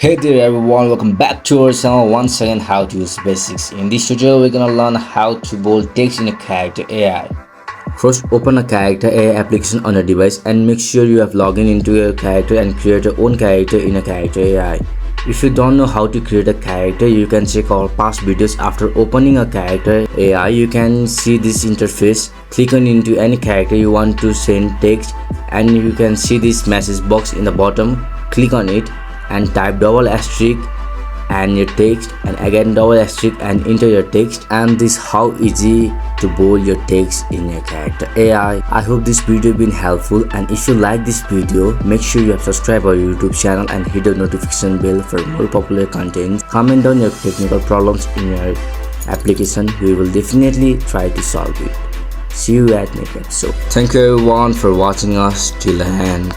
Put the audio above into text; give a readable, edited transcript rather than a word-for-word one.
Hey there everyone, welcome back to our channel once again how to use basics. In this tutorial we're gonna learn how to bold text in a character AI. First open a character AI application on your device and make sure you have logged in into your character and create your own character in a character AI. If you don't know how to create a character, you can check our past videos. After opening a character AI, you can see this interface. Click on into any character you want to send text and you can see this message box in the bottom. Click on it and type double asterisk and your text and again double asterisk and enter your text, and this how easy to bold your text in your character AI. I hope this video been helpful, and if you like this video make sure you have subscribed our YouTube channel and hit the notification bell for more popular content. Comment down your technical problems in your application, we will definitely try to solve it. See you at next episode. Thank you everyone for watching us till the end.